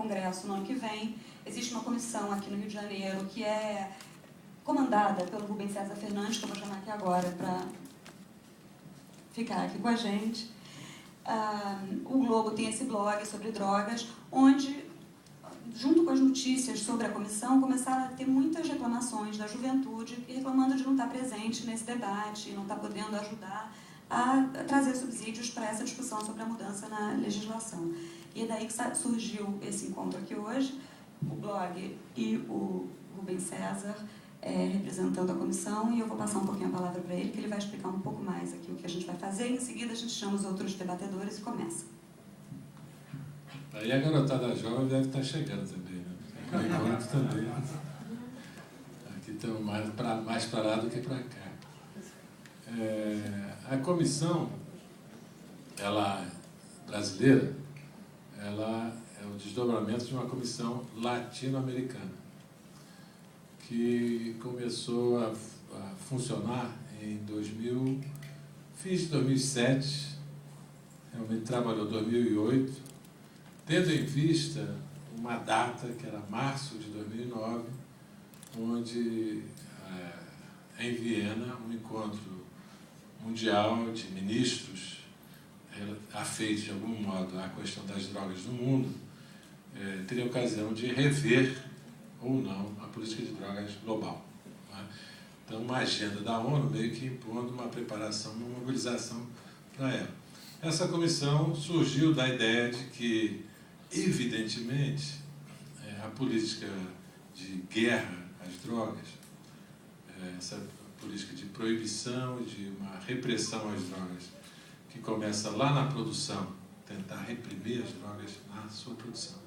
Congresso no ano que vem. Existe uma comissão aqui no Rio de Janeiro que é comandada pelo Rubem César Fernandes, que eu vou chamar aqui agora para ficar aqui com a gente. O Globo tem esse blog sobre drogas, onde, junto com as notícias sobre a comissão, começaram a ter muitas reclamações da juventude reclamando de não estar presente nesse debate, não estar podendo ajudar a trazer subsídios para essa discussão sobre a mudança na legislação. E é daí que surgiu esse encontro aqui hoje, o blog e o Rubem César representando a comissão, e eu vou passar um pouquinho a palavra para ele, que ele vai explicar um pouco mais aqui o que a gente vai fazer, e em seguida a gente chama os outros debatedores e começa. Aí a garotada jovem deve estar chegando também, né? Por enquanto também. Aqui estão mais para lá do que para cá. A comissão brasileira, ela é o desdobramento de uma comissão latino-americana, que começou a funcionar em fins de 2007, realmente trabalhou em 2008, tendo em vista uma data que era março de 2009, onde em Viena, um encontro mundial de ministros afeitos de algum modo à questão das drogas no mundo, teria ocasião de rever ou não a política de drogas global. Né? Então, uma agenda da ONU meio que impondo uma preparação, uma mobilização para ela. Essa comissão surgiu da ideia de que, evidentemente, a política de guerra às drogas, essa política de proibição, de uma repressão às drogas, que começa lá na produção, tentar reprimir as drogas na sua produção,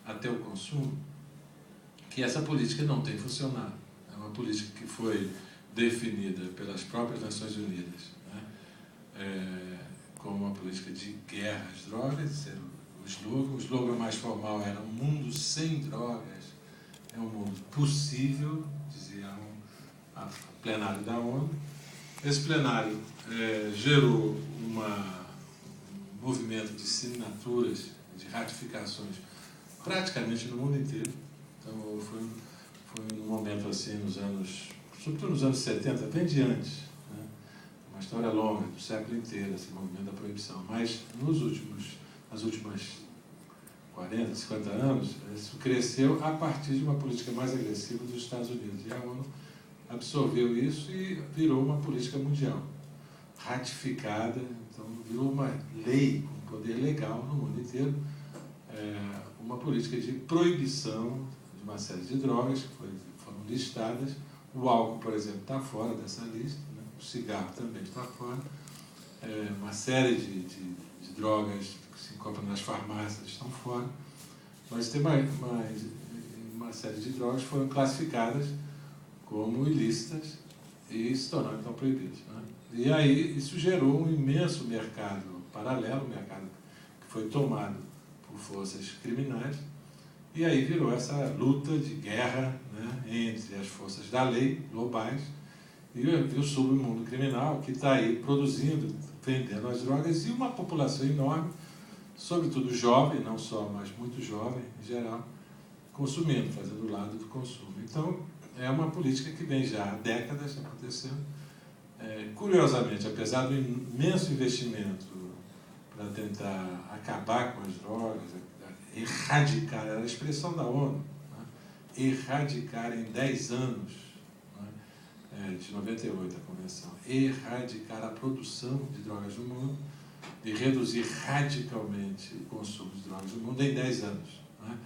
até o consumo, que essa política não tem funcionado. É uma política que foi definida pelas próprias Nações Unidas, né? Como uma política de guerra às drogas. O slogan mais formal era um mundo sem drogas, é um mundo possível, dizia a plenário da ONU. Esse plenário gerou um movimento de assinaturas, de ratificações, praticamente no mundo inteiro. Então, foi um momento assim, sobretudo nos anos 70, bem de antes, né? Uma história longa, do século inteiro, esse movimento da proibição. Mas, nas últimas 40, 50 anos, isso cresceu a partir de uma política mais agressiva dos Estados Unidos. E a ONU absorveu isso e virou uma política mundial, ratificada, então virou uma lei com poder legal no mundo inteiro, uma política de proibição de uma série de drogas que foram listadas. O álcool, por exemplo, está fora dessa lista, né? O cigarro também está fora. Uma série de drogas que se encontram nas farmácias estão fora. Mas tem uma série de drogas que foram classificadas como ilícitas e se tornaram então proibidas, né? E aí isso gerou um imenso mercado paralelo, um mercado que foi tomado por forças criminais, e aí virou essa luta de guerra, né, entre as forças da lei globais e o submundo criminal, que está aí produzindo, vendendo as drogas, e uma população enorme, sobretudo jovem, não só, mas muito jovem em geral, consumindo, fazendo o lado do consumo. Então, é uma política que vem já há décadas acontecendo. Curiosamente, apesar do imenso investimento para tentar acabar com as drogas, erradicar, era a expressão da ONU, né? Erradicar em 10 anos, né? De 98 a convenção, erradicar a produção de drogas no mundo e reduzir radicalmente o consumo de drogas no mundo em 10 anos. Né?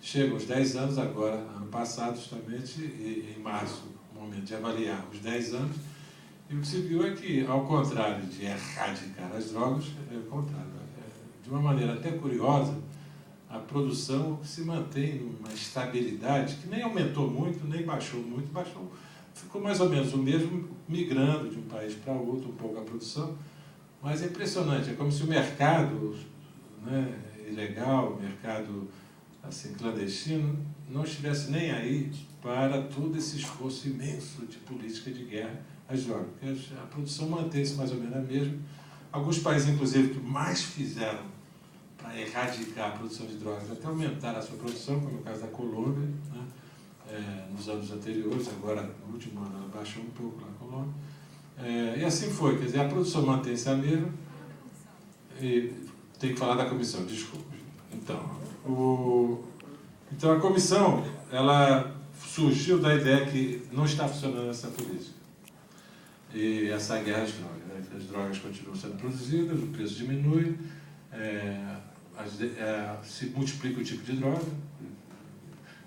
Chegam os 10 anos agora, ano passado, justamente, em março, o momento de avaliar os 10 anos, e o que se viu é que, ao contrário de erradicar as drogas, é o contrário. De uma maneira até curiosa, a produção se mantém numa estabilidade que nem aumentou muito, nem baixou muito, ficou mais ou menos o mesmo, migrando de um país para outro um pouco a produção, mas é impressionante, é como se o mercado, né, ilegal, o mercado assim, clandestino, não estivesse nem aí para todo esse esforço imenso de política de guerra às drogas, porque a produção mantém-se mais ou menos a mesma. Alguns países, inclusive, que mais fizeram para erradicar a produção de drogas, até aumentar a sua produção, como é o caso da Colômbia, né? Nos anos anteriores, agora no último ano ela baixou um pouco na Colômbia. E assim foi, quer dizer, a produção mantém-se a mesma. E tem que falar da comissão, desculpa. Então a comissão, ela surgiu da ideia que não está funcionando essa política. E essa guerra às drogas. Né? As drogas continuam sendo produzidas, o preço diminui, se multiplica o tipo de droga,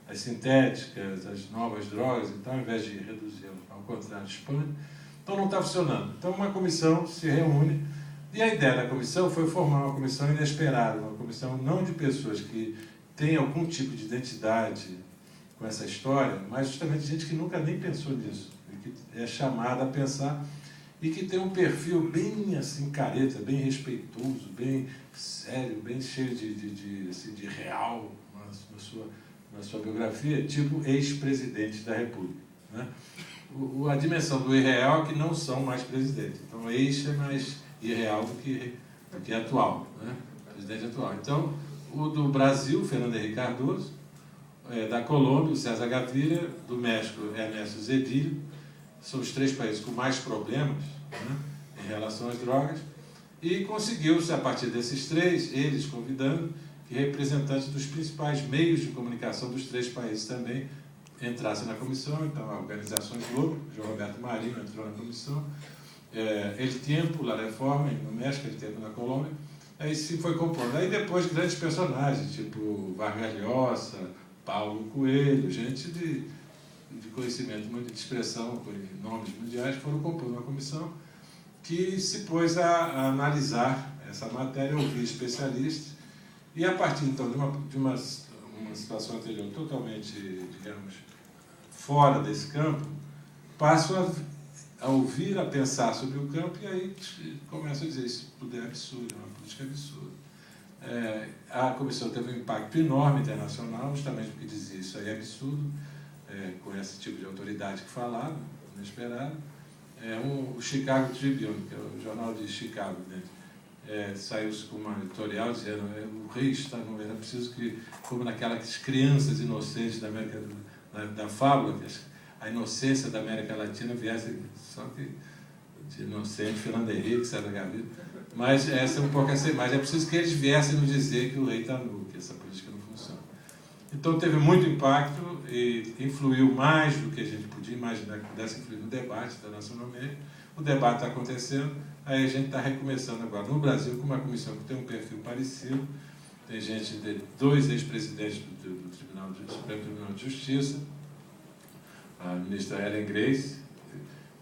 as sintéticas, as novas drogas, então, ao invés de reduzir, ao contrário, expande. Então não está funcionando. Então uma comissão se reúne, e a ideia da comissão foi formar uma comissão inesperada, uma comissão não de pessoas que têm algum tipo de identidade com essa história, mas justamente gente que nunca nem pensou nisso, e que é chamada a pensar, e que tem um perfil bem assim, careta, bem respeitoso, bem sério, bem cheio de real na sua biografia, tipo ex-presidente da República. Né? A dimensão do irreal é que não são mais presidentes. Então, ex é mais irreal do que atual, né? Presidente atual. Então, o do Brasil, Fernando Henrique Cardoso, da Colômbia, o César Gaviria, do México, Ernesto Zedillo, são os 3 países com mais problemas, né, em relação às drogas, e conseguiu-se, a partir desses 3, eles convidando, que representantes dos principais meios de comunicação dos 3 países também entrassem na comissão. Então, a Organizações Globo, João Roberto Marinho entrou na comissão, El Tiempo, La Reforma, no México, El Tiempo na Colômbia. Aí se foi compondo. Aí depois grandes personagens, tipo Vargas Llosa, Paulo Coelho, gente de conhecimento, muito de expressão, com nomes mundiais, foram compondo uma comissão que se pôs a analisar essa matéria, ouvir especialistas, e a partir então de uma situação anterior totalmente, digamos, fora desse campo, passo a ouvir, a pensar sobre o campo, e aí começo a dizer, isso tudo é absurdo, é uma política absurda. A comissão teve um impacto enorme internacional, justamente porque dizia isso aí é absurdo, com esse tipo de autoridade que falava, inesperado. O Chicago Tribune, que é o jornal de Chicago, né? Saiu com uma editorial dizendo o rei está, não era preciso que, como naquelas crianças inocentes da América, da fábula, que a inocência da América Latina viesse, só que de inocente, Fernando Henrique, César Gaviria, mas essa é um pouco essa imagem. É preciso que eles viessem nos dizer que o rei está nu, que essa política não funciona. Então teve muito impacto e influiu mais do que a gente podia imaginar que pudesse influir no debate internacionalmente. O debate está acontecendo, aí a gente está recomeçando agora no Brasil com uma comissão que tem um perfil parecido. Tem gente de 2 ex-presidentes do Supremo Tribunal de Justiça, a ministra Ellen Grace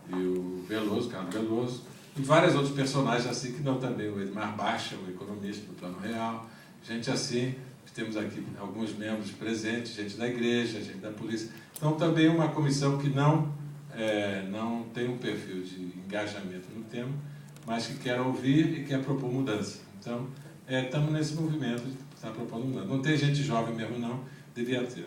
e o Veloso, Carlos Veloso, e vários outros personagens assim que não também, o Edmar Baixa, o economista do Plano Real, gente assim, temos aqui alguns membros presentes, gente da igreja, gente da polícia. Então também uma comissão que não tem um perfil de engajamento no tema, mas que quer ouvir e quer propor mudança. Então estamos nesse movimento de estar propondo mudança. Não tem gente jovem mesmo não, devia ter.